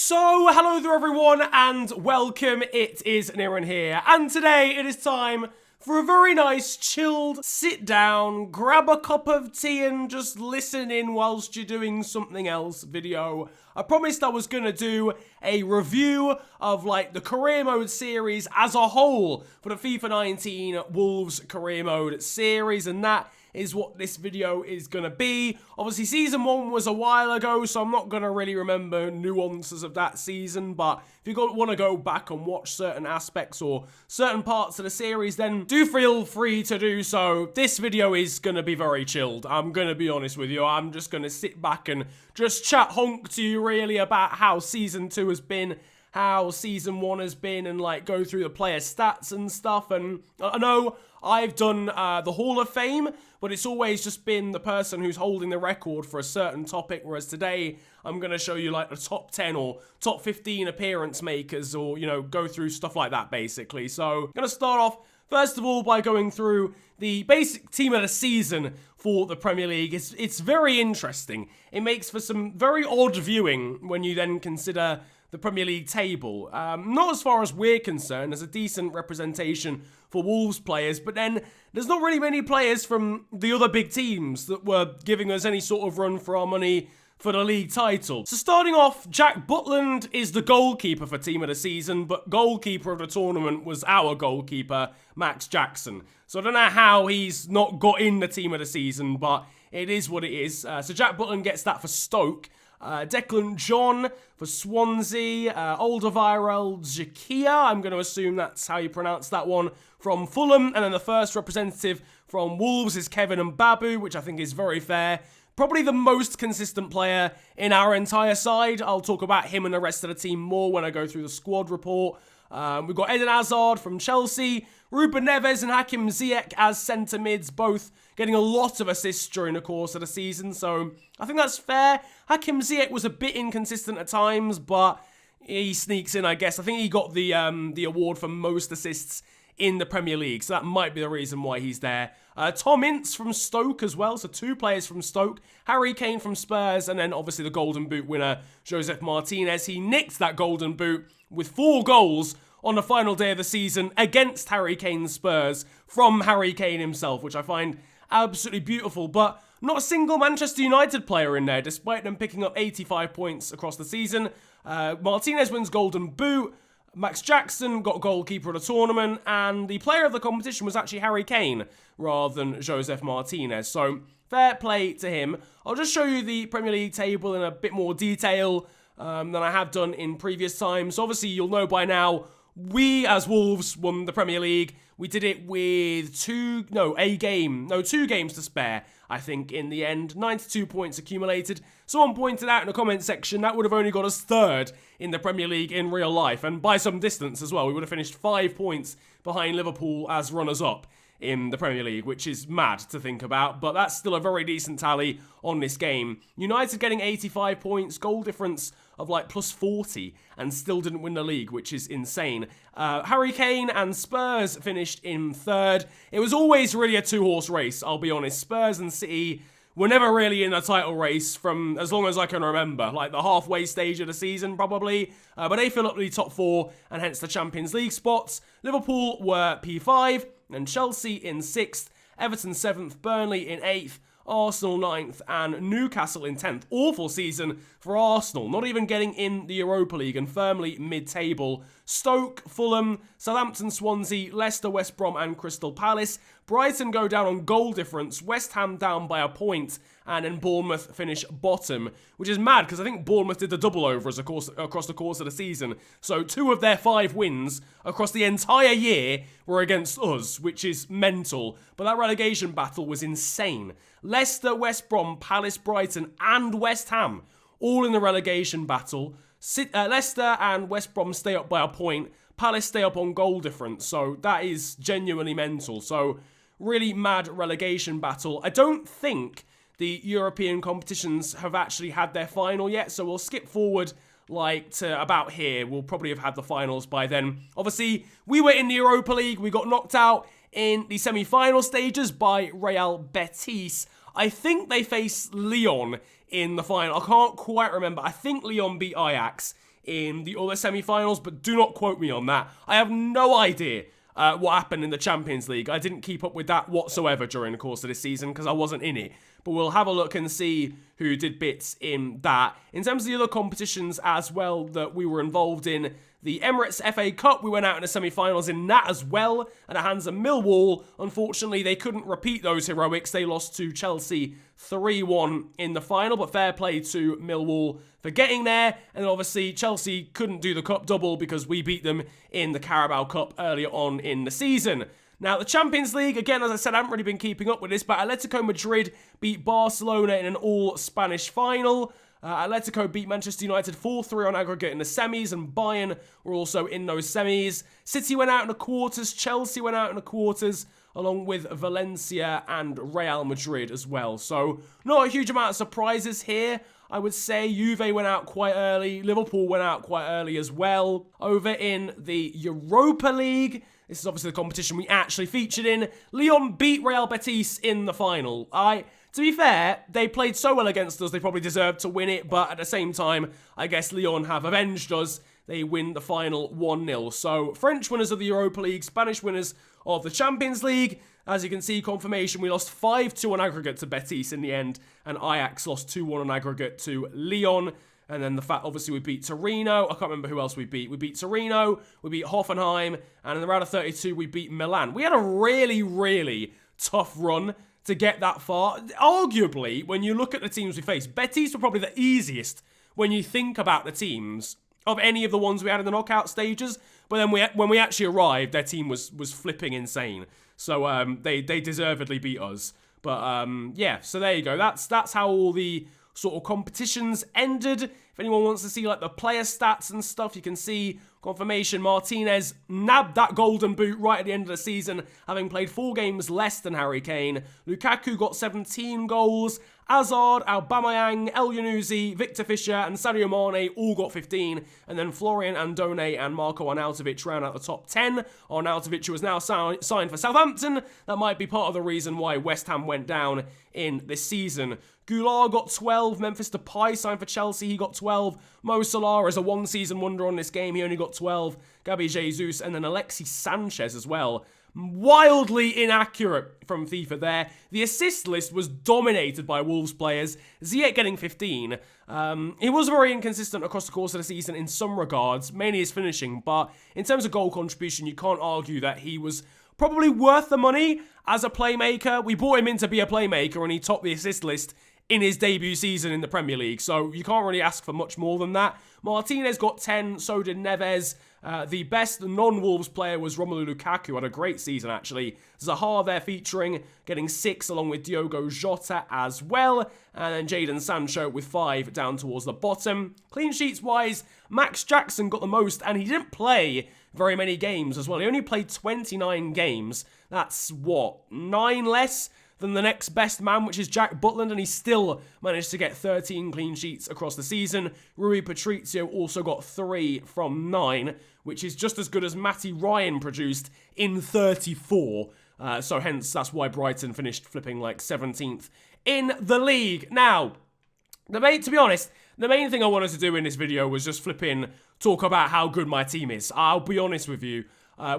So, hello there everyone and welcome, it is Niran here, and today it is time for a very nice, chilled, sit down, grab a cup of tea and just listen in whilst you're doing something else video. I promised I was going to do a review of like the career mode series as a whole for the FIFA 19 Wolves career mode series, and that is what this video is going to be. Obviously, Season 1 was a while ago, so I'm not going to really remember nuances of that season, but if you want to go back and watch certain aspects or certain parts of the series, then do feel free to do so. This video is going to be very chilled, I'm going to be honest with you. I'm just going to sit back and just chat honk to you really about how Season 2 has been, how Season 1 has been, and like go through the player stats and stuff. And I know I've done the Hall of Fame, but it's always just been the person who's holding the record for a certain topic, whereas today I'm going to show you like the top 10 or top 15 appearance makers, or, you know, go through stuff like that basically. So I'm going to start off first of all by going through the basic team of the season for the Premier League. It's very interesting. It makes for some very odd viewing when you then consider the Premier League table. Not as far as we're concerned, there's a decent representation for Wolves players, but then there's not really many players from the other big teams that were giving us any sort of run for our money for the league title. So starting off, Jack Butland is the goalkeeper for team of the season, but goalkeeper of the tournament was our goalkeeper, Max Jackson. So I don't know how he's not got in the team of the season, but it is what it is. So Jack Butland gets that for Stoke. Declan John for Swansea, Alderweireld Jakia, I'm going to assume that's how you pronounce that one, from Fulham, and then the first representative from Wolves is Kevin Mbabu, which I think is very fair. Probably the most consistent player in our entire side. I'll talk about him and the rest of the team more when I go through the squad report. We've got Eden Hazard from Chelsea, Ruben Neves and Hakim Ziyech as centre mids, both getting a lot of assists during the course of the season, so I think that's fair. Hakim Ziyech was a bit inconsistent at times, but he sneaks in, I guess. I think he got the award for most assists in the Premier League, so that might be the reason why he's there. Tom Ince from Stoke as well, so two players from Stoke. Harry Kane from Spurs, and then obviously the Golden Boot winner, Joseph Martinez. He nicked that Golden Boot with 4 goals on the final day of the season against Harry Kane's Spurs from Harry Kane himself, which I find absolutely beautiful. But not a single Manchester United player in there, despite them picking up 85 points across the season. Martinez wins Golden Boot. Max Jackson got goalkeeper of the tournament, and the player of the competition was actually Harry Kane rather than Joseph Martinez. So fair play to him. I'll just show you the Premier League table in a bit more detail than I have done in previous times. So obviously you'll know by now, we as Wolves won the Premier League. We did it with 2 games to spare, I think, in the end. 92 points accumulated. Someone pointed out in the comment section that would have only got us 3rd in the Premier League in real life, and by some distance as well. We would have finished 5 points behind Liverpool as runners-up in the Premier League, which is mad to think about, but that's still a very decent tally on this game. United getting 85 points, goal difference of like plus 40, and still didn't win the league, which is insane. Harry Kane and Spurs finished in 3rd. It was always really a 2-horse race, I'll be honest. Spurs and City were never really in a title race from as long as I can remember, like the halfway stage of the season probably, but they fill up the top 4 and hence the Champions League spots. Liverpool were P5 and Chelsea in 6th, Everton 7th, Burnley in 8th, Arsenal 9th, and Newcastle in 10th. Awful season for Arsenal, not even getting in the Europa League and firmly mid-table. Stoke, Fulham, Southampton, Swansea, Leicester, West Brom, and Crystal Palace. Brighton go down on goal difference, West Ham down by a point, and then Bournemouth finish bottom, which is mad because I think Bournemouth did the double over across the course of the season. So 2 of their 5 wins across the entire year were against us, which is mental. But that relegation battle was insane. Leicester, West Brom, Palace, Brighton, and West Ham all in the relegation battle. Leicester and West Brom stay up by a point. Palace stay up on goal difference. So that is genuinely mental. So really mad relegation battle. I don't think the European competitions have actually had their final yet, so we'll skip forward like to about here. We'll probably have had the finals by then. Obviously, we were in the Europa League. We got knocked out in the semi-final stages by Real Betis. I think they faced Lyon in the final. I can't quite remember. I think Lyon beat Ajax in the other semi-finals, but do not quote me on that. I have no idea what happened in the Champions League. I didn't keep up with that whatsoever during the course of this season because I wasn't in it. But we'll have a look and see who did bits in that. In terms of the other competitions as well that we were involved in, the Emirates FA Cup, we went out in the semi-finals in that as well, at the hands of Millwall. Unfortunately, they couldn't repeat those heroics. They lost to Chelsea 3-1 in the final, but fair play to Millwall for getting there. And obviously, Chelsea couldn't do the cup double because we beat them in the Carabao Cup earlier on in the season. Now, the Champions League, again, as I said, I haven't really been keeping up with this, but Atletico Madrid beat Barcelona in an all-Spanish final. Atletico beat Manchester United 4-3 on aggregate in the semis, and Bayern were also in those semis. City went out in the quarters, Chelsea went out in the quarters, along with Valencia and Real Madrid as well. So, not a huge amount of surprises here. I would say Juve went out quite early, Liverpool went out quite early as well. Over in the Europa League, this is obviously the competition we actually featured in, Lyon beat Real Betis in the final. To be fair, they played so well against us, they probably deserved to win it, but at the same time, I guess Lyon have avenged us. They win the final 1-0. So, French winners of the Europa League, Spanish winners of the Champions League. As you can see, confirmation, we lost 5-2 on aggregate to Betis in the end, and Ajax lost 2-1 on aggregate to Lyon. And then the fact, obviously, we beat Torino. I can't remember who else we beat. We beat Torino, we beat Hoffenheim, and in the round of 32, we beat Milan. We had a really, really tough run to get that far. Arguably, when you look at the teams we faced, Betis were probably the easiest when you think about the teams of any of the ones we had in the knockout stages. But then when we actually arrived, their team was flipping insane. So they deservedly beat us. But yeah, so there you go. That's how all the sort of competitions ended. If anyone wants to see like the player stats and stuff, you can see confirmation. Martinez nabbed that golden boot right at the end of the season, having played 4 games less than Harry Kane. Lukaku got 17 goals. Hazard, Aubameyang, El Yunuzi, Victor Fisher, and Sadio Mane all got 15. And then Florian Andone and Marco Arnautovic round out the top 10. Arnautovic, who is now signed for Southampton. That might be part of the reason why West Ham went down in this season. Goulart got 12. Memphis Depay signed for Chelsea. He got 12. Mo Salah is a one-season wonder on this game. He only got 12. Gabi Jesus and then Alexis Sanchez as well. Wildly inaccurate from FIFA there. The assist list was dominated by Wolves players. Ziyech getting 15. He was very inconsistent across the course of the season in some regards, mainly his finishing, but in terms of goal contribution, you can't argue that he was probably worth the money as a playmaker. We brought him in to be a playmaker and he topped the assist list in his debut season in the Premier League, so you can't really ask for much more than that. Martinez got 10, so did Neves. The best non-Wolves player was Romelu Lukaku, had a great season actually. Zaha there featuring, getting 6 along with Diogo Jota as well. And then Jadon Sancho with 5 down towards the bottom. Clean sheets wise, Max Jackson got the most and he didn't play very many games as well. He only played 29 games. That's what, 9 less than the next best man, which is Jack Butland, and he still managed to get 13 clean sheets across the season. Rui Patricio also got 3 from 9, which is just as good as Matty Ryan produced in 34. So hence, that's why Brighton finished flipping like 17th in the league. Now, to be honest, the main thing I wanted to do in this video was just talk about how good my team is. I'll be honest with you.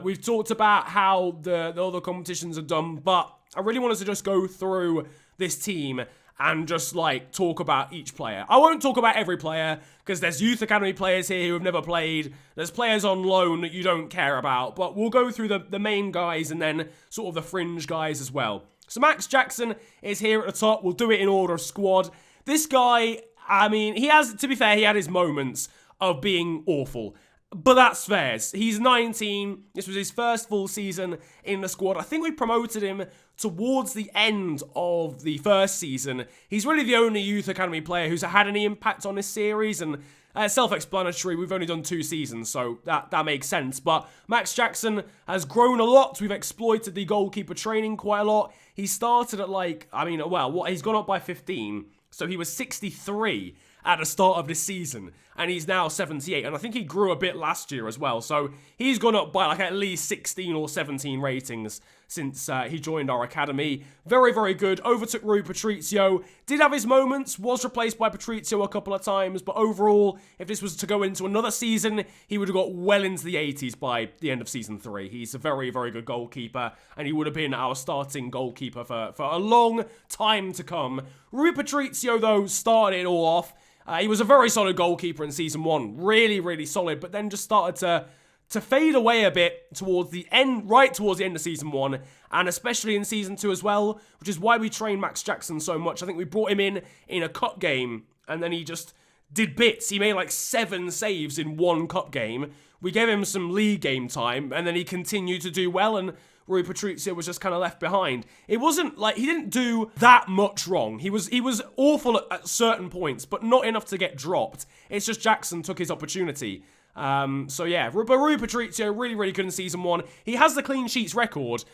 We've talked about how the other competitions are done, but I really wanted to just go through this team and just like talk about each player. I won't talk about every player because there's youth academy players here who have never played. There's players on loan that you don't care about, but we'll go through the main guys and then sort of the fringe guys as well. So Max Jackson is here at the top. We'll do it in order of squad. This guy, I mean, to be fair, he had his moments of being awful. But that's fair. He's 19. This was his first full season in the squad. I think we promoted him towards the end of the first season. He's really the only youth academy player who's had any impact on this series, and self-explanatory, we've only done 2 seasons, so that makes sense. But Max Jackson has grown a lot. We've exploited the goalkeeper training quite a lot. He started at he's gone up by 15, so he was 63 at the start of this season. and he's now 78, and I think he grew a bit last year as well, so he's gone up by like at least 16 or 17 ratings since he joined our academy. Very, very good. Overtook Rui Patricio. Did have his moments, was replaced by Patricio a couple of times, but overall, if this was to go into another season, he would have got well into the 80s by the end of season 3. He's a very, very good goalkeeper, and he would have been our starting goalkeeper for a long time to come. Rui Patricio, though, started it all off. He was a very solid goalkeeper in season 1. Really, really solid, but then just started to fade away a bit towards the end, right towards the end of season 1, and especially in season 2 as well, which is why we trained Max Jackson so much. I think we brought him in a cup game, and then he just did bits. He made like 7 saves in one cup game. We gave him some league game time, and then he continued to do well, and Rui Patricio was just kind of left behind. It wasn't like he didn't do that much wrong. He was awful at certain points, but not enough to get dropped. It's just Jackson took his opportunity. So yeah, but Rui Patricio, really, really good in season 1. He has the clean sheets record,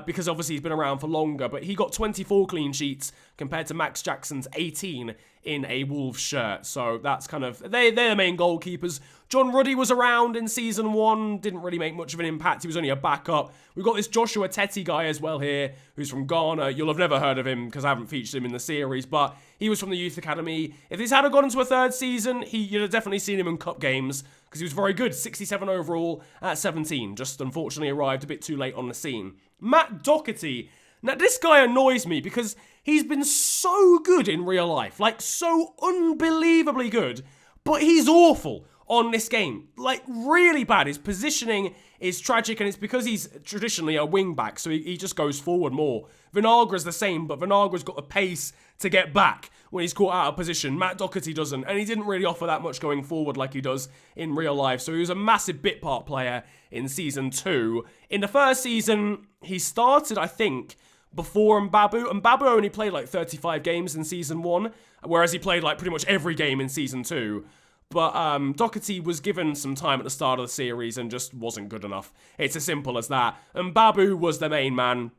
because obviously he's been around for longer, but he got 24 clean sheets compared to Max Jackson's 18 in a Wolves shirt. So that's kind of, they're the main goalkeepers. John Ruddy was around in season 1, didn't really make much of an impact. He was only a backup. We've got this Joshua Teti guy as well here, who's from Ghana. You'll have never heard of him because I haven't featured him in the series, but he was from the youth academy. If this had gone into a 3rd season, you'd have definitely seen him in cup games because he was very good. 67 overall at 17. Just unfortunately arrived a bit too late on the scene. Matt Doherty. Now, this guy annoys me because he's been so good in real life. Like, so unbelievably good. But he's awful on this game. Like, really bad. His positioning is tragic, and it's because he's traditionally a wing-back, so he just goes forward more. Vinagra's the same, but Vinagra's got the pace to get back when he's caught out of position. Matt Doherty doesn't, and he didn't really offer that much going forward like he does in real life, so he was a massive bit part player in Season 2. In the first season, he started, I think, before Mbabu. Mbabu only played like 35 games in Season 1, whereas he played like pretty much every game in Season 2. But Doherty was given some time at the start of the series and just wasn't good enough. It's as simple as that. And Mbabu was the main man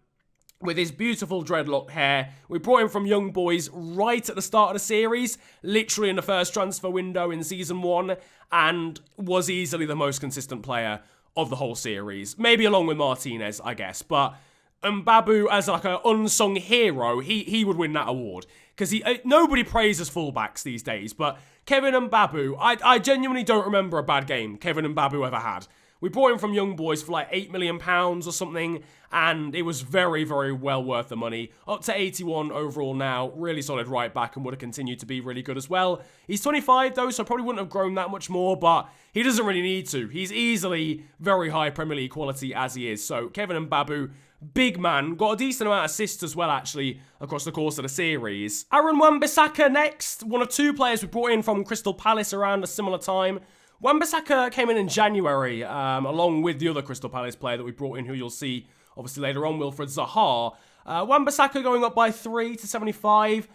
with his beautiful dreadlock hair. We brought him from Young Boys right at the start of the series, literally in the first transfer window in Season 1, and was easily the most consistent player of the whole series. Maybe along with Martinez, I guess, but Mbabu as like an unsung hero, he would win that award. Because nobody praises fullbacks these days, but Kevin Mbabu, I genuinely don't remember a bad game Kevin Mbabu ever had. We brought him from Young Boys for like £8 million or something, and it was very, very well worth the money. Up to 81 overall now, really solid right back, and would have continued to be really good as well. He's 25 though, so probably wouldn't have grown that much more, but he doesn't really need to. He's easily very high Premier League quality as he is. So Kevin Mbabu, big man, got a decent amount of assists as well, actually, across the course of the series. Aaron Wan-Bissaka next, one of 2 players we brought in from Crystal Palace around a similar time. Wan-Bissaka came in January, along with the other Crystal Palace player that we brought in, who you'll see, obviously, later on, Wilfred Zaha. Wan-Bissaka going up by 3 to 75.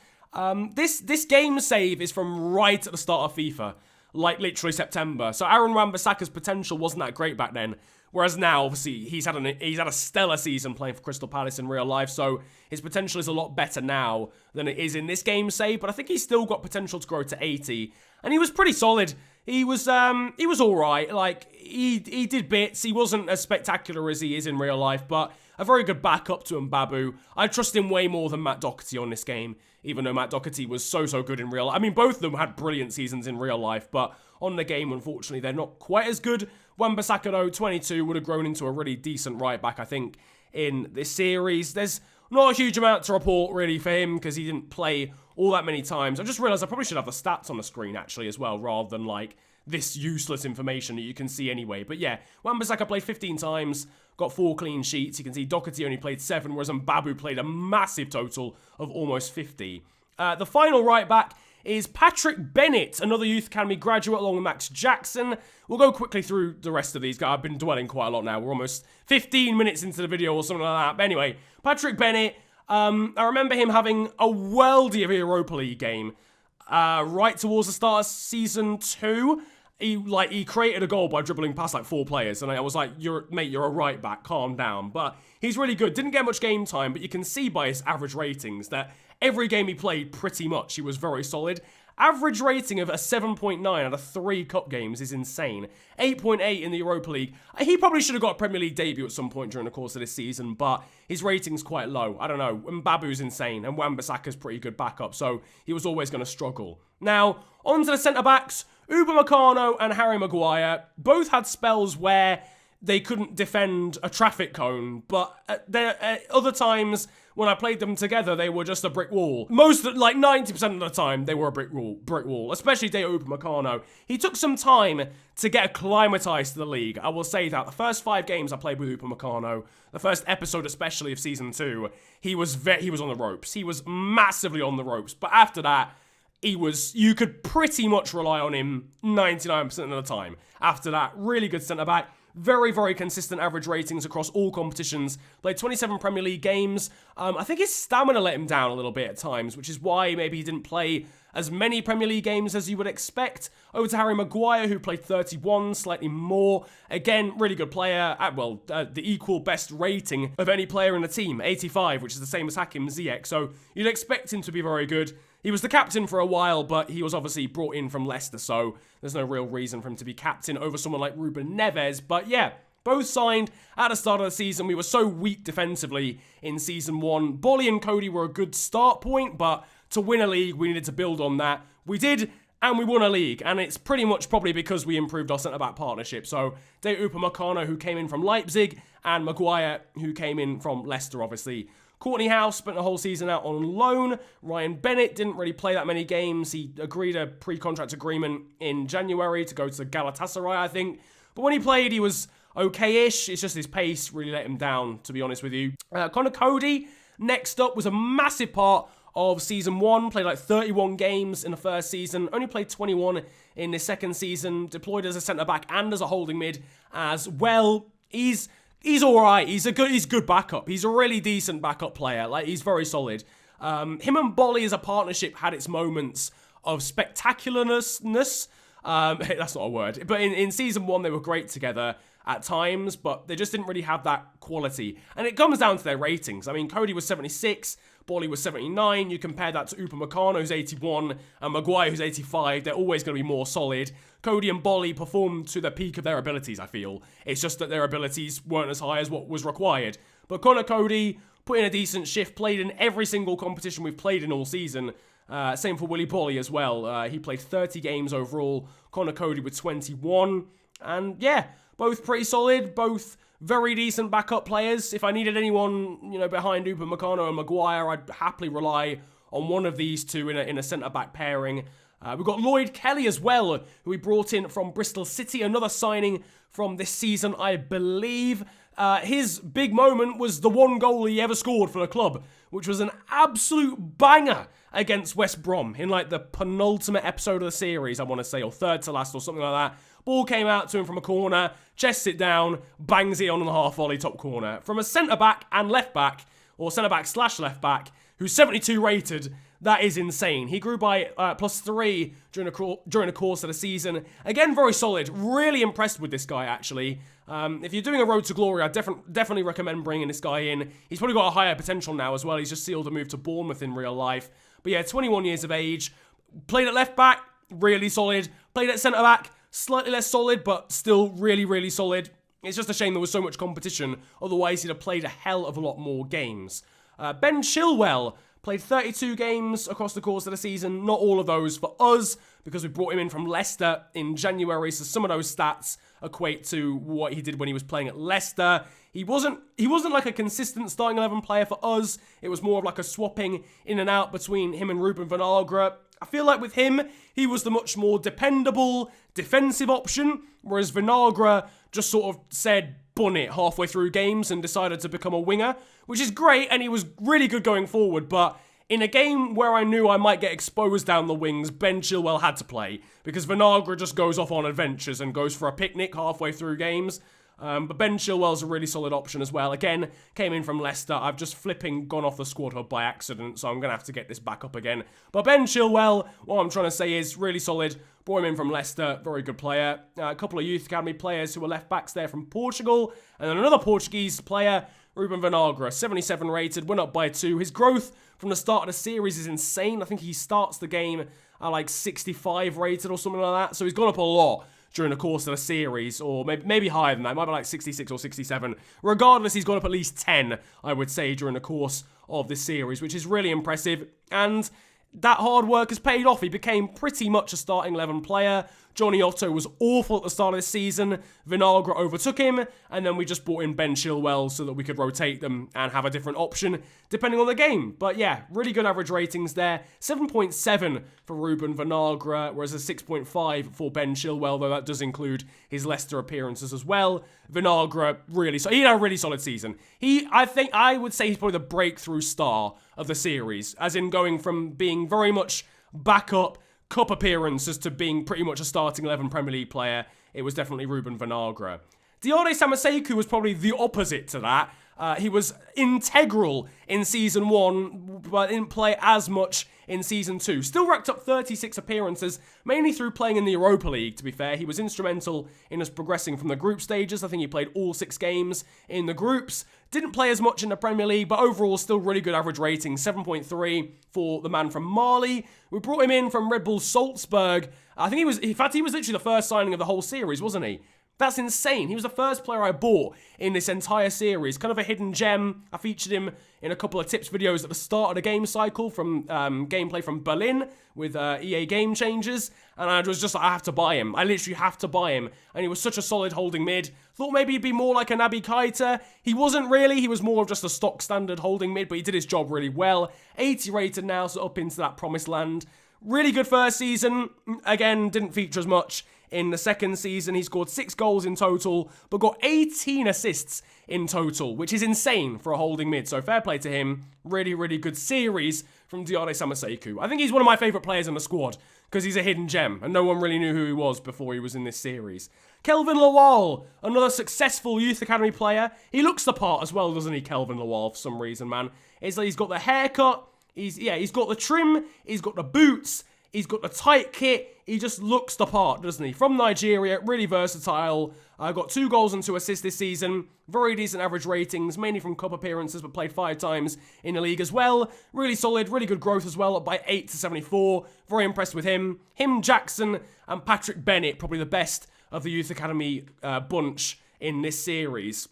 This game save is from right at the start of FIFA, like literally September. So Aaron Wan-Bissaka's potential wasn't that great back then. Whereas now, obviously, he's had a stellar season playing for Crystal Palace in real life, so his potential is a lot better now than it is in this game save, but I think he's still got potential to grow to 80, and he was pretty solid. He was alright, like, he did bits, he wasn't as spectacular as he is in real life, but a very good backup to Mbabu. I trust him way more than Matt Doherty on this game, even though Matt Doherty was so good in real life. I mean, both of them had brilliant seasons in real life, but on the game, unfortunately, they're not quite as good. Wan-Bissaka, though, 22, would have grown into a really decent right-back, I think, in this series. There's not a huge amount to report, really, for him, because he didn't play all that many times. I just realised I probably should have the stats on the screen, actually, as well, rather than, like, this useless information that you can see anyway. But yeah, Wan-Bissaka played 15 times, got 4 clean sheets. You can see Doherty only played 7, whereas Mbabu played a massive total of almost 50. The final right-back is Patrick Bennett, another Youth Academy graduate along with Max Jackson. We'll go quickly through the rest of these guys. I've been dwelling quite a lot now. We're almost 15 minutes into the video or something like that. But anyway, Patrick Bennett, I remember him having a worldie of a Europa League game right towards the start of Season 2. He created a goal by dribbling past like 4 players, and I was like, you're a right back, calm down. But he's really good. Didn't get much game time, but you can see by his average ratings that every game he played, pretty much, he was very solid. Average rating of a 7.9 out of 3 cup games is insane. 8.8 in the Europa League. He probably should have got a Premier League debut at some point during the course of this season, but his rating's quite low. I don't know. Mbabu's insane, and Wan-Bissaka's pretty good backup, so he was always going to struggle. Now, on to the centre-backs. Upamecano and Harry Maguire both had spells where they couldn't defend a traffic cone, but other times when I played them together, they were just a brick wall. Like 90% of the time, they were a brick wall, especially Dayot Upamecano. He took some time to get acclimatized to the league. I will say that. The first 5 games I played with Upamecano, the first episode especially of Season 2, he was on the ropes. He was massively on the ropes, but after that, you could pretty much rely on him 99% of the time. After that, really good centre-back. Very, very consistent average ratings across all competitions. Played 27 Premier League games. I think his stamina let him down a little bit at times, which is why maybe he didn't play as many Premier League games as you would expect. Over to Harry Maguire, who played 31, slightly more. Again, really good player. The equal best rating of any player in the team, 85, which is the same as Hakim Ziyech. So you'd expect him to be very good. He was the captain for a while, but he was obviously brought in from Leicester, so there's no real reason for him to be captain over someone like Ruben Neves. But yeah, both signed at the start of the season. We were so weak defensively in Season 1. Bolly and Cody were a good start point, but to win a league, we needed to build on that. We did, and we won a league, and it's pretty much probably because we improved our centre-back partnership. So, Dayot Upamecano, who came in from Leipzig, and Maguire, who came in from Leicester, obviously. Courtney House spent the whole season out on loan. Ryan Bennett didn't really play that many games. He agreed a pre-contract agreement in January to go to Galatasaray, I think. But when he played, he was okay-ish. It's just his pace really let him down, to be honest with you. Connor Cody, next up, was a massive part of Season 1. Played like 31 games in the first season. Only played 21 in the second season. Deployed as a centre-back and as a holding mid as well. He's all right. He's good backup. He's a really decent backup player. Like, he's very solid. Him and Bolly as a partnership had its moments of spectacularness. That's not a word. But in Season 1, they were great together at times, but they just didn't really have that quality. And it comes down to their ratings. I mean, Cody was 76, Bolly was 79. You compare that to Upamecano, who's 81, and Maguire, who's 85. They're always going to be more solid. Cody and Bolly performed to the peak of their abilities, I feel. It's just that their abilities weren't as high as what was required. But Connor Cody put in a decent shift, played in every single competition we've played in all season. Same for Willy Bolly as well. He played 30 games overall. Connor Cody with 21. And yeah, both pretty solid, both very decent backup players. If I needed anyone, behind Upamecano and Maguire, I'd happily rely on one of these two in a centre-back pairing. We've got Lloyd Kelly as well, who we brought in from Bristol City, another signing from this season, I believe. His big moment was the one goal he ever scored for the club, which was an absolute banger against West Brom in like the penultimate episode of the series, I want to say, or third to last or something like that. Ball came out to him from a corner, chests it down, bangs it on the half volley top corner. From a centre-back and left-back, or centre-back / left-back, who's 72 rated, that is insane. He grew by +3 during the course of the season. Again, very solid. Really impressed with this guy, actually. If you're doing a road to glory, I definitely recommend bringing this guy in. He's probably got a higher potential now as well. He's just sealed a move to Bournemouth in real life. But yeah, 21 years of age. Played at left-back, really solid. Played at centre-back, slightly less solid, but still really, really solid. It's just a shame there was so much competition. Otherwise, he'd have played a hell of a lot more games. Ben Chilwell played 32 games across the course of the season. Not all of those for us, because we brought him in from Leicester in January, so some of those stats equate to what he did when he was playing at Leicester. He wasn't like a consistent starting 11 player for us. It was more of like a swapping in and out between him and Ruben Vinagre. I feel like with him, he was the much more dependable defensive option, whereas Vinagre just sort of said bun it halfway through games and decided to become a winger, which is great, and he was really good going forward, but in a game where I knew I might get exposed down the wings, Ben Chilwell had to play, because Vinagre just goes off on adventures and goes for a picnic halfway through games. But Ben Chilwell's a really solid option as well. Again, came in from Leicester. I've just flipping gone off the squad hub by accident, so I'm going to have to get this back up again. But Ben Chilwell, what I'm trying to say is really solid. Brought him in from Leicester, very good player. A couple of youth academy players who were left backs there from Portugal. And then another Portuguese player, Ruben Vinagre, 77 rated, went up by 2. His growth from the start of the series is insane. I think he starts the game at like 65 rated or something like that. So he's gone up a lot during the course of the series, or maybe higher than that. It might be like 66 or 67. Regardless, he's gone up at least 10, I would say, during the course of this series, which is really impressive. And that hard work has paid off. He became pretty much a starting 11 player. Johnny Otto was awful at the start of this season. Vinagre overtook him, and then we just brought in Ben Chilwell so that we could rotate them and have a different option depending on the game. But yeah, really good average ratings there. 7.7 for Ruben Vinagre, whereas a 6.5 for Ben Chilwell, though that does include his Leicester appearances as well. Vinagre, he had a really solid season. I would say he's probably the breakthrough star of the series, as in going from being very much backup cup appearances to being pretty much a starting 11 Premier League player. It was definitely Ruben Vinagre. Diade Samaseku was probably the opposite to that. He was integral in Season 1, but didn't play as much in Season 2. Still racked up 36 appearances, mainly through playing in the Europa League, to be fair. He was instrumental in us progressing from the group stages. I think he played all 6 games in the groups. Didn't play as much in the Premier League, but overall still really good average rating. 7.3 for the man from Mali. We brought him in from Red Bull Salzburg. I think he was literally the first signing of the whole series, wasn't he? That's insane. He was the first player I bought in this entire series. Kind of a hidden gem. I featured him in a couple of tips videos at the start of the game cycle from gameplay from Berlin with EA Game Changers. And I was just like, I have to buy him. I literally have to buy him. And he was such a solid holding mid. Thought maybe he'd be more like a Naby Keita. He wasn't really. He was more of just a stock standard holding mid, but he did his job really well. 80 rated now, so up into that promised land. Really good first season. Again, didn't feature as much in the second season. He scored 6 goals in total, but got 18 assists in total, which is insane for a holding mid. So fair play to him. Really, really good series from Diade Samaseku. I think he's one of my favourite players in the squad because he's a hidden gem and no one really knew who he was before he was in this series. Kelvin Lawal, another successful youth academy player. He looks the part as well, doesn't he, Kelvin Lawal, for some reason, man. It's like he's got the haircut, he's got the trim, he's got the boots, he's got the tight kit. He just looks the part, doesn't he? From Nigeria, really versatile. Got 2 goals and 2 assists this season. Very decent average ratings, mainly from cup appearances, but played 5 times in the league as well. Really solid, really good growth as well, up by 8 to 74. Very impressed with him. Him, Jackson, and Patrick Bennett, probably the best of the Youth Academy bunch in this series.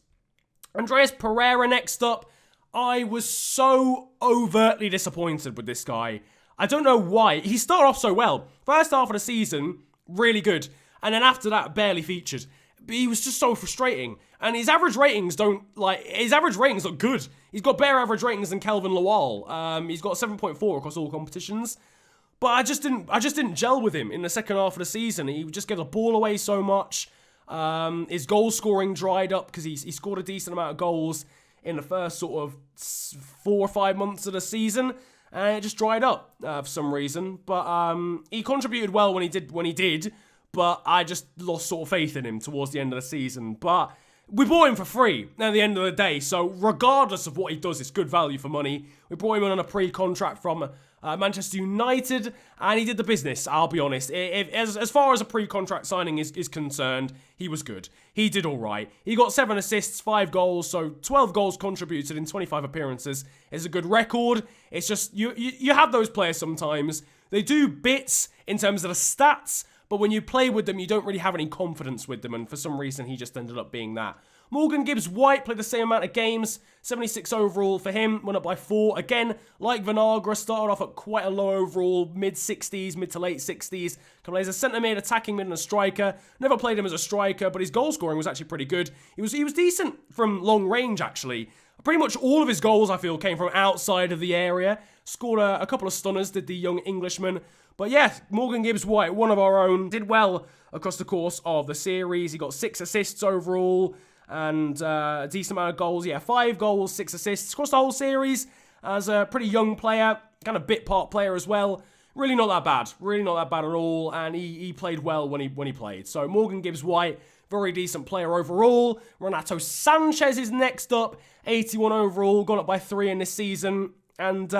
Andreas Pereira next up. I was so overtly disappointed with this guy. I don't know why. He started off so well. First half of the season, really good. And then after that, barely featured. But he was just so frustrating. And his average ratings look good. He's got better average ratings than Kelvin Lawal. He's got 7.4 across all competitions. But I just didn't gel with him in the second half of the season. He just gave the ball away so much. His goal scoring dried up because he scored a decent amount of goals in the first sort of 4 or 5 months of the season. And it just dried up for some reason. But he contributed well when he did. But I just lost sort of faith in him towards the end of the season. But we bought him for free at the end of the day. So regardless of what he does, it's good value for money. We brought him on a pre-contract from Manchester United, and he did the business, I'll be honest. As far as a pre-contract signing is concerned, he was good. He did all right. He got 7 assists, 5 goals, so 12 goals contributed in 25 appearances. It's a good record. It's just, you have those players sometimes. They do bits in terms of the stats, but when you play with them, you don't really have any confidence with them, and for some reason, he just ended up being that. Morgan Gibbs-White played the same amount of games, 76 overall for him, went up by 4. Again, like Vinagre, started off at quite a low overall, mid-60s, mid to late 60s. Can play as a centre mid, attacking mid, and a striker. Never played him as a striker, but his goal scoring was actually pretty good. He was decent from long range, actually. Pretty much all of his goals, I feel, came from outside of the area. Scored a couple of stunners, did the young Englishman. But yeah, Morgan Gibbs-White, one of our own, did well across the course of the series. He got 6 assists overall and a decent amount of goals. Yeah, 5 goals, 6 assists across the whole series as a pretty young player, kind of bit part player as well. Really not that bad. Really not that bad at all, and he played well when he played. So Morgan Gibbs-White, very decent player overall. Renato Sanchez is next up, 81 overall, gone up by 3 in this season, and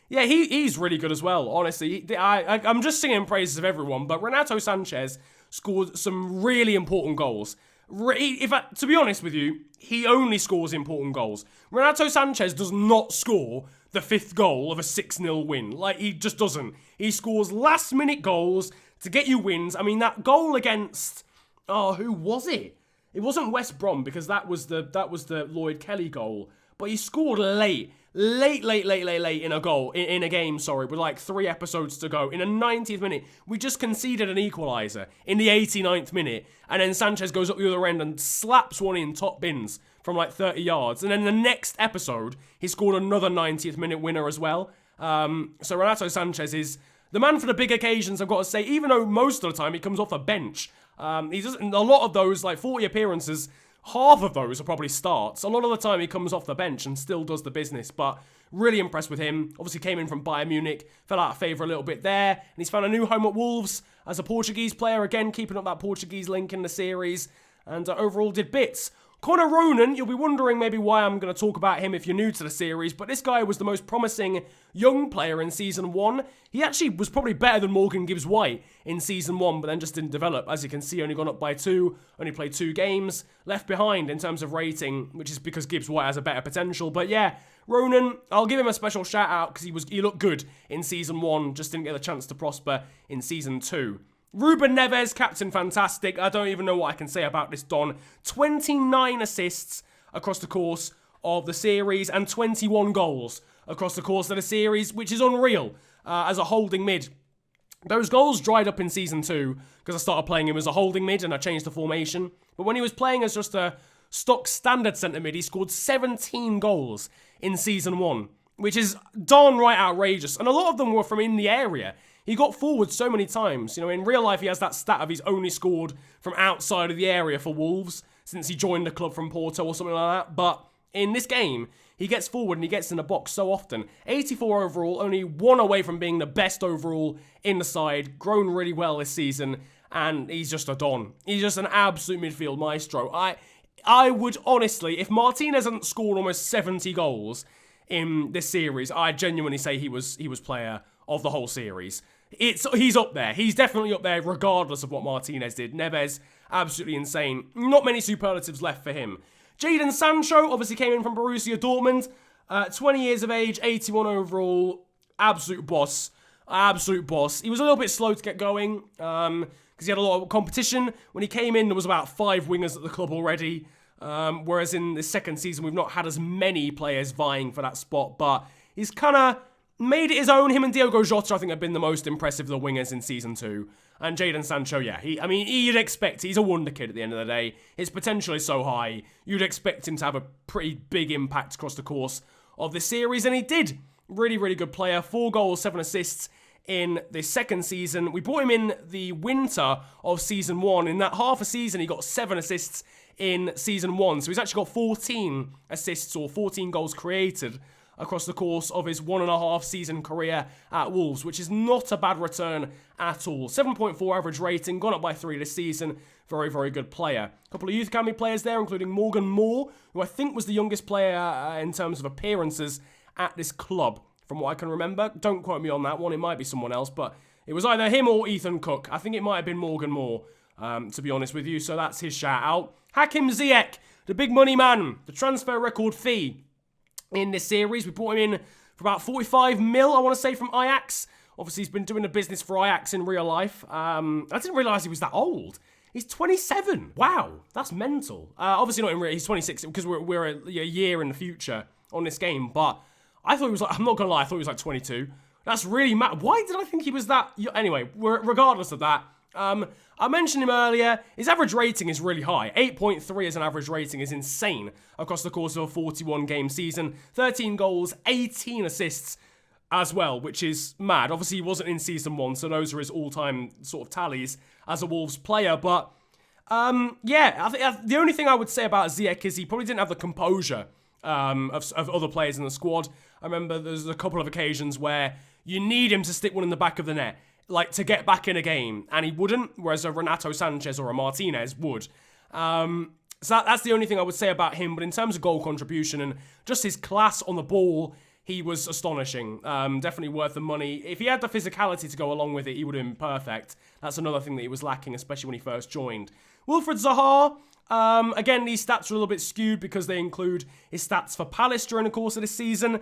yeah, he's really good as well, honestly. I'm just singing praises of everyone, but Renato Sanchez scored some really important goals. To be honest with you, he only scores important goals. Renato Sanchez does not score the 5th goal of a 6-0 win. Like, he just doesn't. He scores last-minute goals to get you wins. I mean, that goal against... Oh, who was it? It wasn't West Brom, because that was the Lloyd Kelly goal. But he scored late in a goal, in a game, sorry, with like 3 episodes to go. In the 90th minute, we just conceded an equaliser in the 89th minute. And then Sanchez goes up the other end and slaps one in top bins from like 30 yards. And then the next episode, he scored another 90th minute winner as well. So Renato Sanchez is the man for the big occasions, I've got to say, even though most of the time he comes off the bench. He doesn't, a lot of those, like 40 appearances, half of those are probably starts. A lot of the time he comes off the bench and still does the business, but really impressed with him. Obviously came in from Bayern Munich, fell out of favour a little bit there, and he's found a new home at Wolves as a Portuguese player, again keeping up that Portuguese link in the series, and overall did bits. Connor Ronan, you'll be wondering maybe why I'm going to talk about him if you're new to the series, but this guy was the most promising young player in Season 1. He actually was probably better than Morgan Gibbs-White in Season 1, but then just didn't develop. As you can see, only gone up by 2, only played 2 games, left behind in terms of rating, which is because Gibbs-White has a better potential. But yeah, Ronan, I'll give him a special shout out because he looked good in Season 1, just didn't get the chance to prosper in Season 2. Ruben Neves, captain fantastic. I don't even know what I can say about this Don. 29 assists across the course of the series and 21 goals across the course of the series, which is unreal as a holding mid. Those goals dried up in Season 2 because I started playing him as a holding mid and I changed the formation. But when he was playing as just a stock standard centre mid, he scored 17 goals in Season 1, which is darn right outrageous. And a lot of them were from in the area. He got forward so many times. You know, in real life, he has that stat of he's only scored from outside of the area for Wolves since he joined the club from Porto or something like that. But in this game, he gets forward and he gets in the box so often. 84 overall, only 1 away from being the best overall in the side. Grown really well this season, and he's just a Don. He's just an absolute midfield maestro. I would honestly, if Martinez hadn't scored almost 70 goals in this series, I'd genuinely say he was player of the whole series. He's up there. He's definitely up there regardless of what Martinez did. Neves, absolutely insane. Not many superlatives left for him. Jadon Sancho obviously came in from Borussia Dortmund. 20 years of age, 81 overall. Absolute boss. Absolute boss. He was a little bit slow to get going because he had a lot of competition. When he came in, there was about 5 wingers at the club already. Whereas in the second season, we've not had as many players vying for that spot. But he's kind of made it his own. Him and Diogo Jota, I think, have been the most impressive of the wingers in Season 2. And Jadon Sancho, yeah, you'd expect, he's a wonder kid at the end of the day. His potential is so high, you'd expect him to have a pretty big impact across the course of this series, and he did. Really, really good player. 4 goals, 7 assists in the second season. We brought him in the winter of Season 1. In that half a season, he got 7 assists in Season 1. So he's actually got 14 assists or 14 goals created across the course of his 1.5 season career at Wolves, which is not a bad return at all. 7.4 average rating, gone up by 3 this season. Very, very good player. A couple of youth academy players there, including Morgan Moore, who I think was the youngest player in terms of appearances at this club, from what I can remember. Don't quote me on that one, it might be someone else, but it was either him or Ethan Cook. I think it might have been Morgan Moore, to be honest with you, so that's his shout out. Hakim Ziyech, the big money man, the transfer record fee in this series. We brought him in for about 45 mil, I want to say, from Ajax. Obviously, he's been doing the business for Ajax in real life. I didn't realise he was that old. He's 27. Wow, that's mental. Obviously not in real, he's 26 because we're a year in the future on this game. But I thought he was like, I'm not going to lie, I thought he was like 22. That's really mad. Why did I think he was that? Anyway, regardless of that, I mentioned him earlier. His average rating is really high. 8.3 as an average rating is insane across the course of a 41-game season. 13 goals, 18 assists as well, which is mad. Obviously, he wasn't in Season 1, so those are his all-time sort of tallies as a Wolves player. But, yeah, the only thing I would say about Ziyech is he probably didn't have the composure of other players in the squad. I remember there's a couple of occasions where you need him to stick one in the back of the net, like to get back in a game, and he wouldn't, whereas a Renato Sanchez or a Martinez would. So that's the only thing I would say about him, but in terms of goal contribution and just his class on the ball, he was astonishing. Definitely worth the money. If he had the physicality to go along with it, he would have been perfect. That's another thing that he was lacking, especially when he first joined. Wilfried Zaha, again, these stats are a little bit skewed because they include his stats for Palace during the course of this season.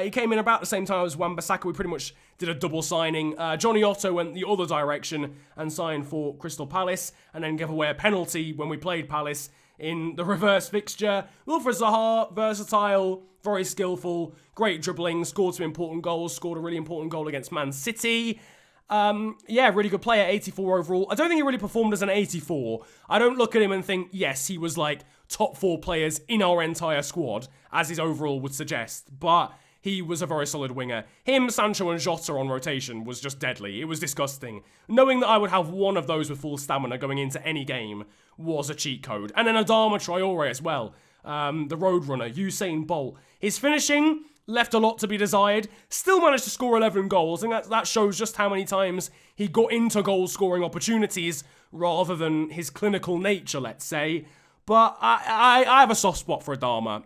He came in about the same time as Wan-Bissaka. We pretty much did a double signing. Johnny Otto went the other direction and signed for Crystal Palace, and then gave away a penalty when we played Palace in the reverse fixture. Wilfried Zaha, versatile, very skillful, great dribbling, scored some important goals, scored a really important goal against Man City. Yeah, really good player, 84 overall. I don't think he really performed as an 84. I don't look at him and think, yes, he was like top 4 players in our entire squad, as his overall would suggest, but he was a very solid winger. Him, Sancho and Jota on rotation was just deadly. It was disgusting. Knowing that I would have one of those with full stamina going into any game was a cheat code. And then Adama Traore as well, the Roadrunner, Usain Bolt. His finishing left a lot to be desired. Still managed to score 11 goals, and that shows just how many times he got into goal-scoring opportunities rather than his clinical nature, let's say. But I have a soft spot for Adama.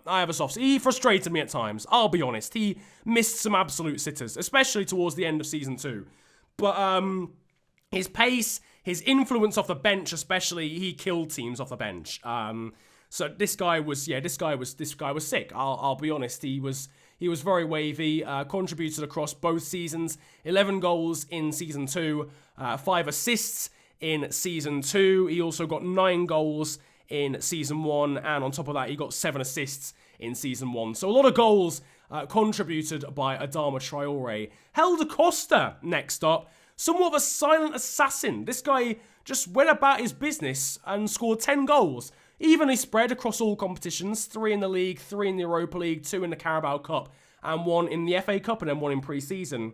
He frustrated me at times, I'll be honest. He missed some absolute sitters, especially towards the end of Season 2. But his pace, his influence off the bench especially, he killed teams off the bench. So this guy was sick. I'll be honest. He was very wavy, contributed across both seasons. 11 goals in Season 2, 5 assists in Season 2. He also got 9 goals in Season 1, and on top of that, he got 7 assists in Season 1. So a lot of goals contributed by Adama Traore. Helder Costa, next up. Somewhat of a silent assassin. This guy just went about his business and scored 10 goals. Evenly spread across all competitions. 3 in the league, 3 in the Europa League, 2 in the Carabao Cup, and 1 in the FA Cup, and then 1 in pre-season.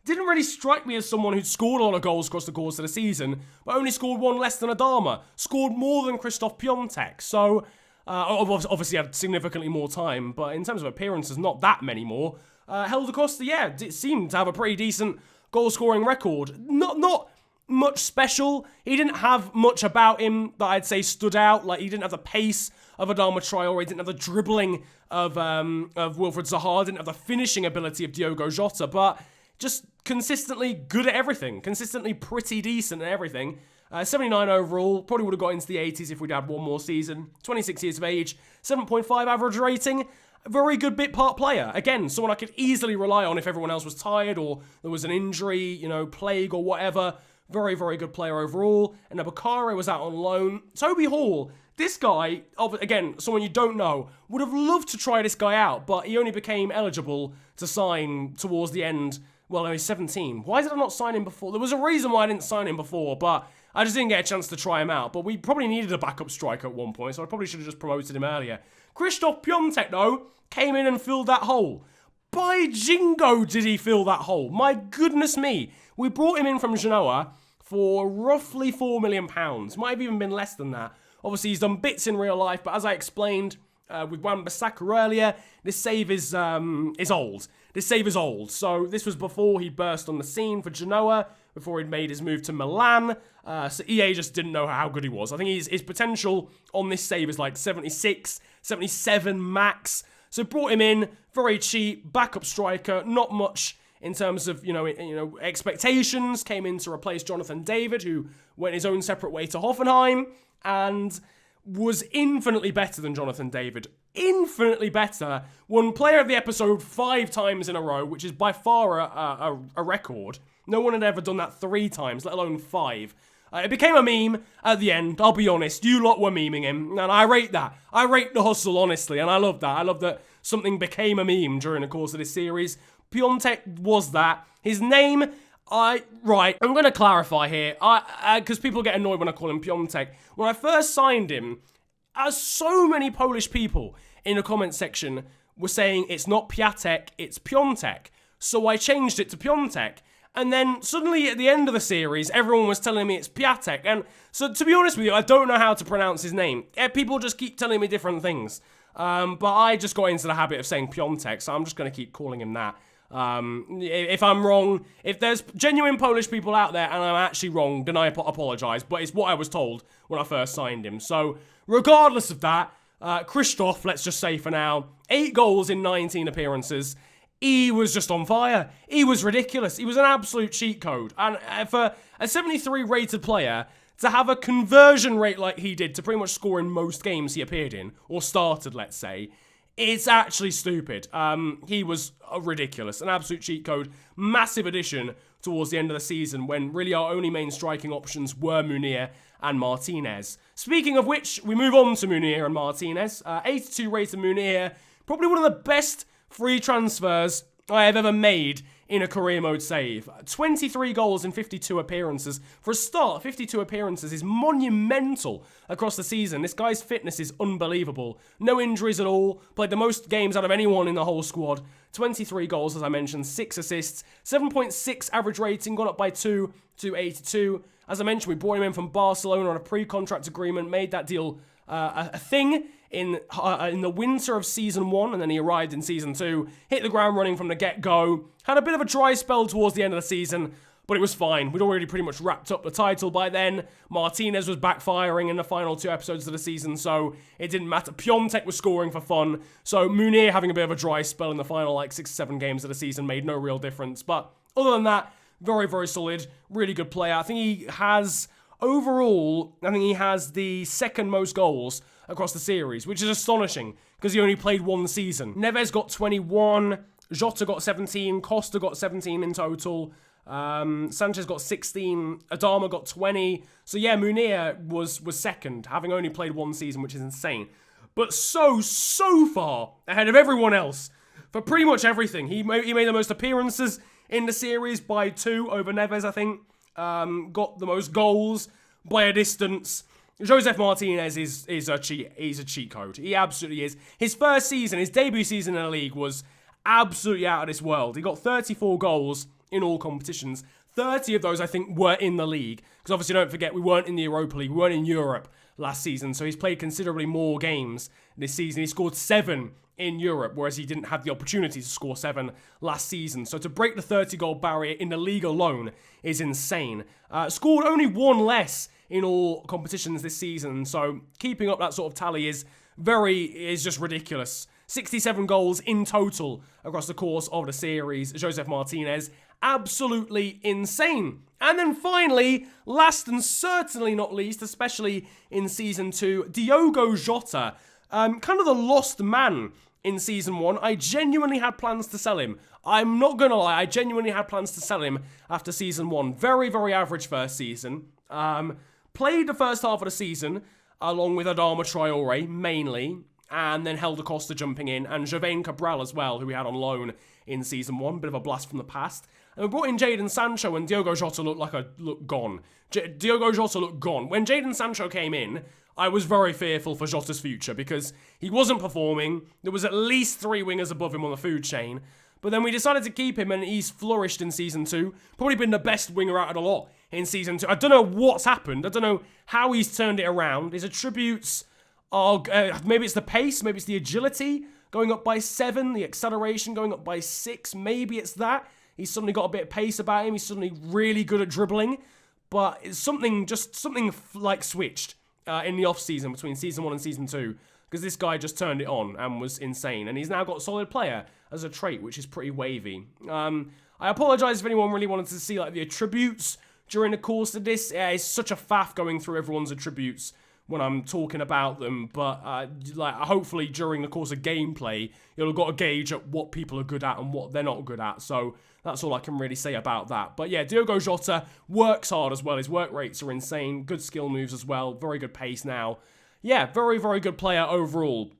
Didn't really strike me as someone who'd scored a lot of goals across the course of the season, but only scored 1 less than Adama. Scored more than Christoph Piontek, so obviously had significantly more time, but in terms of appearances, not that many more. Helder Costa, yeah, it seemed to have a pretty decent goal-scoring record. Not much special. He didn't have much about him that I'd say stood out. Like, he didn't have the pace of Adama Traore, he didn't have the dribbling of Wilfried Zaha, didn't have the finishing ability of Diogo Jota, but just consistently good at everything. Consistently pretty decent at everything. 79 overall. Probably would have got into the 80s if we'd had one more season. 26 years of age. 7.5 average rating. A very good bit part player. Again, someone I could easily rely on if everyone else was tired or there was an injury, plague or whatever. Very, very good player overall. And Bakare was out on loan. Toby Hall. This guy, again, someone you don't know, would have loved to try this guy out, but he only became eligible to sign towards the end. Well, he's 17. Why did I not sign him before? There was a reason why I didn't sign him before, but I just didn't get a chance to try him out. But we probably needed a backup striker at one point, so I probably should have just promoted him earlier. Christoph Piontek, though, came in and filled that hole. By jingo did he fill that hole. My goodness me. We brought him in from Genoa for roughly £4 million. Might have even been less than that. Obviously, he's done bits in real life, but as I explained with Wan-Bissaka earlier, this save is old. This save is old. So this was before he burst on the scene for Genoa, before he'd made his move to Milan. So EA just didn't know how good he was. I think his potential on this save is like 76, 77 max. So brought him in, very cheap, backup striker, not much in terms of, expectations. Came in to replace Jonathan David, who went his own separate way to Hoffenheim, and was infinitely better than Jonathan David. Infinitely better. Won Player of the Episode 5 times in a row, which is by far a record. No one had ever done that 3 times, let alone 5. It became a meme at the end, I'll be honest. You lot were memeing him, and I rate that. I rate the hustle, honestly, and I love that. I love that something became a meme during the course of this series. Piontek was that. His name, I'm going to clarify here, because people get annoyed when I call him Piontek. When I first signed him, as so many Polish people in the comment section were saying it's not Piatek, it's Piontek. So I changed it to Piontek. And then suddenly at the end of the series, everyone was telling me it's Piatek. And so to be honest with you, I don't know how to pronounce his name. People just keep telling me different things. But I just got into the habit of saying Piontek, so I'm just going to keep calling him that. If I'm wrong, if there's genuine Polish people out there and I'm actually wrong, then I apologise. But it's what I was told when I first signed him. So regardless of that, Christoph, let's just say for now, 8 goals in 19 appearances. He was just on fire. He was ridiculous. He was an absolute cheat code. And for a 73 rated player to have a conversion rate like he did to pretty much score in most games he appeared in, or started, let's say, It's actually stupid. He was ridiculous. An absolute cheat code. Massive addition towards the end of the season when really our only main striking options were Munir and Martinez. Speaking of which, we move on to Munir and Martinez. 82 rated Munir. Probably one of the best free transfers I have ever made in a career mode save. 23 goals in 52 appearances. For a start, 52 appearances is monumental across the season. This guy's fitness is unbelievable. No injuries at all. Played the most games out of anyone in the whole squad. 23 goals, as I mentioned, 6 assists, 7.6 average rating, gone up by 2 to 82. As I mentioned, we brought him in from Barcelona on a pre-contract agreement, made that deal a thing in the winter of Season 1, and then he arrived in Season 2, hit the ground running from the get-go, had a bit of a dry spell towards the end of the season, but it was fine. We'd already pretty much wrapped up the title by then. Martinez was backfiring in the final 2 episodes of the season, so it didn't matter. Piontek was scoring for fun, so Munir having a bit of a dry spell in the final 6-7 games of the season made no real difference, but other than that, very, very solid, really good player. I think he has... Overall, I think he has the second most goals across the series, which is astonishing because he only played 1 season. Neves got 21, Jota got 17, Costa got 17 in total, Sanchez got 16, Adama got 20. So yeah, Munir was second, having only played 1 season, which is insane. But so far ahead of everyone else for pretty much everything. He made the most appearances in the series by 2 over Neves, I think. Got the most goals by a distance. Josef Martinez is a cheat code. He absolutely is. His first season, his debut season in the league was absolutely out of this world. He got 34 goals in all competitions. 30 of those, I think, were in the league. Because obviously, don't forget, we weren't in the Europa League. We weren't in Europe last season. So he's played considerably more games this season. He scored 7 in Europe, whereas he didn't have the opportunity to score 7 last season. So to break the 30-goal barrier in the league alone is insane. Scored only 1 less in all competitions this season, so keeping up that sort of tally is just ridiculous. 67 goals in total across the course of the series. Josef Martinez, absolutely insane. And then finally, last and certainly not least, especially in Season 2, Diogo Jota. Kind of the lost man in Season 1. I genuinely had plans to sell him. I'm not going to lie, I genuinely had plans to sell him after Season 1. Very, very average first season. Played the first half of the season, along with Adama Traore, mainly, and then Helder Costa jumping in, and Javain Cabral as well, who we had on loan in Season 1. Bit of a blast from the past. And we brought in Jadon Sancho, and Diogo Jota looked gone. Diogo Jota looked gone. When Jadon Sancho came in, I was very fearful for Jota's future because he wasn't performing. There was at least 3 wingers above him on the food chain. But then we decided to keep him and he's flourished in Season 2. Probably been the best winger out of the lot in Season 2. I don't know what's happened. I don't know how he's turned it around. His attributes are, maybe it's the pace, maybe it's the agility going up by 7, the acceleration going up by 6. Maybe it's that. He's suddenly got a bit of pace about him. He's suddenly really good at dribbling. But it's something like switched in the off-season between Season 1 and Season 2. Because this guy just turned it on and was insane. And he's now got solid player as a trait, which is pretty wavy. I apologise if anyone really wanted to see like the attributes during the course of this. It's such a faff going through everyone's attributes when I'm talking about them. But hopefully during the course of gameplay, you'll have got a gauge at what people are good at and what they're not good at. So that's all I can really say about that. But yeah, Diogo Jota works hard as well. His work rates are insane. Good skill moves as well. Very good pace now. Yeah, very, very good player overall.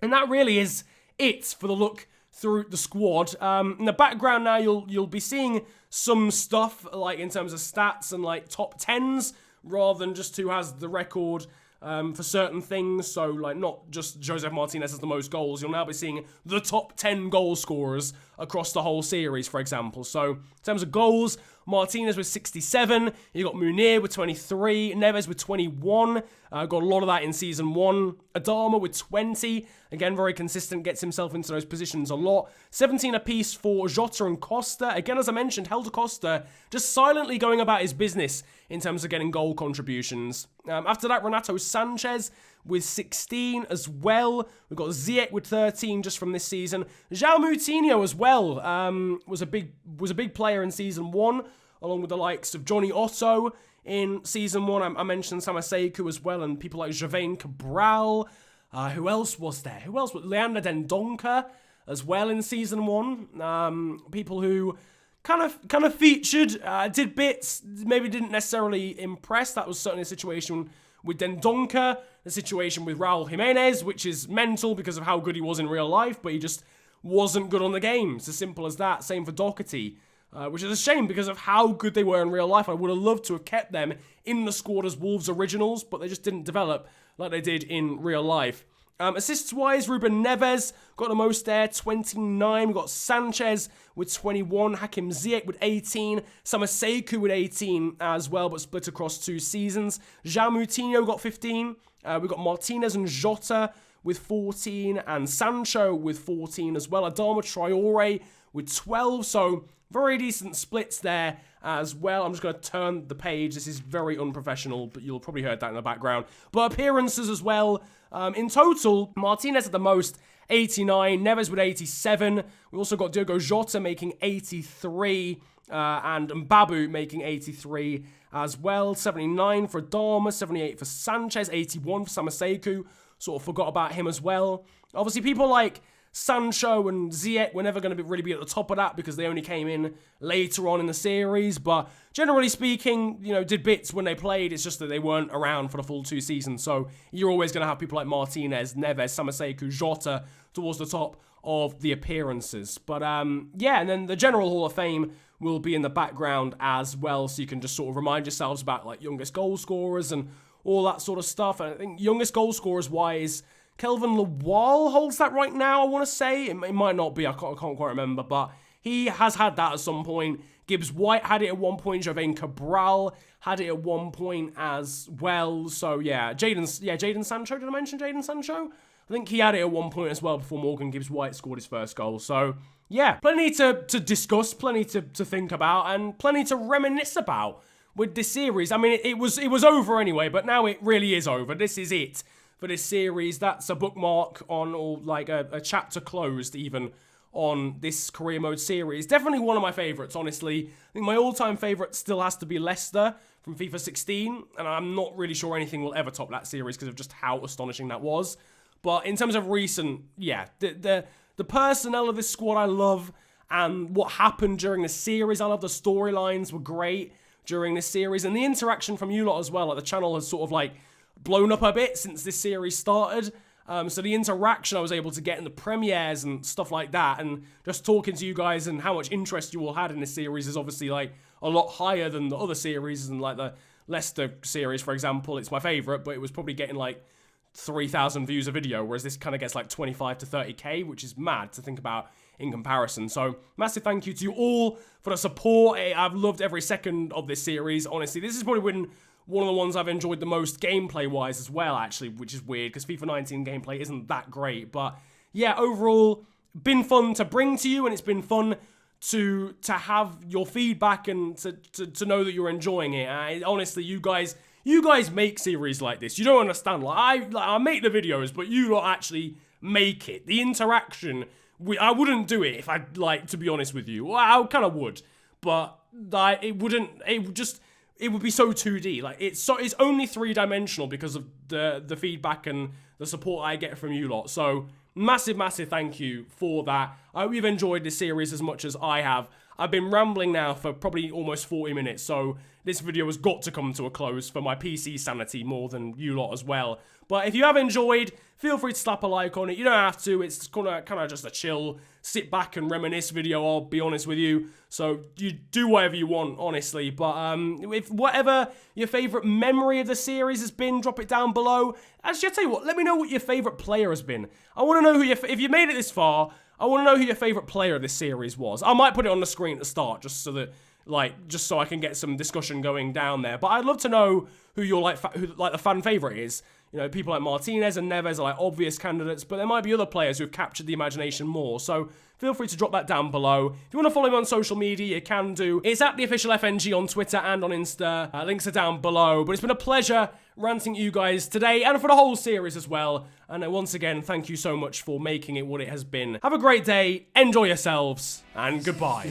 And that really is it for the look through the squad. In the background now, you'll be seeing some stuff like in terms of stats and like top 10s rather than just who has the record for certain things. So like not just Josef Martinez has the most goals. You'll now be seeing the top 10 goal scorers across the whole series, for example. So in terms of goals, Martinez with 67. You got Munir with 23. Neves with 21. Got a lot of that in Season 1. Adama with 20. Again, very consistent. Gets himself into those positions a lot. 17 apiece for Jota and Costa. Again, as I mentioned, Helder Costa just silently going about his business in terms of getting goal contributions. After that, Renato Sanchez with 16 as well. We've got Ziyech with 13 just from this season. João Moutinho as well was a big player in Season 1, along with the likes of Johnny Otto in Season 1. I mentioned Samaseku as well, and people like Javain Cabral. Who else was there? Who else? Leander Dendoncker as well in season 1. People who kind of featured, did bits, maybe didn't necessarily impress. That was certainly a situation with Dendoncker, the situation with Raul Jimenez, which is mental because of how good he was in real life, but he just wasn't good on the game. It's as simple as that. Same for Doherty, which is a shame because of how good they were in real life. I would have loved to have kept them in the squad as Wolves originals, but they just didn't develop like they did in real life. Assists-wise, Ruben Neves got the most there, 29. We've got Sanchez with 21, Hakim Ziyech with 18, Samaseku with 18 as well, but split across 2 seasons. João Moutinho got 15. We've got Martinez and Jota with 14, and Sancho with 14 as well. Adama Traore with 12, so very decent splits there as well. I'm just going to turn the page. This is very unprofessional, but you'll probably heard that in the background. But appearances as well. In total, Martinez at the most, 89. Neves with 87. We also got Diogo Jota making 83. And Mbabu making 83 as well. 79 for Adama, 78 for Sanchez, 81 for Samaseku. Sort of forgot about him as well. Obviously, people like Sancho and Ziyech were never going to really be at the top of that because they only came in later on in the series. But generally speaking, you know, did bits when they played. It's just that they weren't around for the full 2 seasons. So you're always going to have people like Martinez, Neves, Samaseku, Jota towards the top of the appearances. But yeah, and then the general Hall of Fame will be in the background as well. So you can just sort of remind yourselves about like youngest goal scorers and all that sort of stuff. And I think youngest goal scorers wise, Kelvin Lawal holds that right now, I want to say. It might not be, I can't quite remember, but he has had that at some point. Gibbs White had it at one point. Jovane Cabral had it at one point as well. So yeah, Jadon Sancho, did I mention Jadon Sancho? I think he had it at one point as well before Morgan Gibbs White scored his first goal. So yeah, plenty to discuss, plenty to think about, and plenty to reminisce about with this series. I mean, it was over anyway, but now it really is over. This is it for this series. That's a bookmark on, or like a chapter closed even on this career mode series. Definitely one of my favourites, honestly. I think my all-time favourite still has to be Leicester from FIFA 16, and I'm not really sure anything will ever top that series because of just how astonishing that was. But in terms of recent, yeah, the personnel of this squad I love, and what happened during the series, I love. The storylines were great during this series, and the interaction from you lot as well. Like, the channel has sort of like blown up a bit since this series started. So the interaction I was able to get in the premieres and stuff like that, and just talking to you guys and how much interest you all had in this series is obviously like a lot higher than the other series. And like the Leicester series, for example, it's my favourite, but it was probably getting like 3,000 views a video, whereas this kind of gets like 25 to 30k, which is mad to think about in comparison. So massive thank you to you all for the support. I've loved every second of this series, honestly. This is probably been one of the ones I've enjoyed the most gameplay-wise as well, actually, which is weird, because FIFA 19 gameplay isn't that great. But yeah, overall, been fun to bring to you, and it's been fun to have your feedback and to know that you're enjoying it. Honestly, you guys make series like this. You don't understand. I make the videos, but you don't actually make it. The interaction, I wouldn't do it if I'd like, to be honest with you. Well, I kind of would, but it would be so 2D. Like, it's only 3-dimensional because of the feedback and the support I get from you lot. So massive thank you for that. I hope you've enjoyed this series as much as I have. I've been rambling now for probably almost 40 minutes, so this video has got to come to a close for my PC sanity more than you lot as well. But if you have enjoyed, feel free to slap a like on it. You don't have to. It's kind of just a chill, sit back and reminisce video, I'll be honest with you. So you do whatever you want, honestly. But if whatever your favourite memory of the series has been, drop it down below. Actually, I'll tell you what, let me know what your favourite player has been. I want to know if you made it this far, I want to know who your favourite player of this series was. I might put it on the screen at the start, just so that, just so I can get some discussion going down there. But I'd love to know who your who the fan favourite is. You know, people like Martinez and Neves are like obvious candidates, but there might be other players who have captured the imagination more. So feel free to drop that down below. If you want to follow me on social media, you can do. It's at the official FNG on Twitter and on Insta. Links are down below. But it's been a pleasure ranting at you guys today and for the whole series as well. And once again, thank you so much for making it what it has been. Have a great day, enjoy yourselves, and goodbye.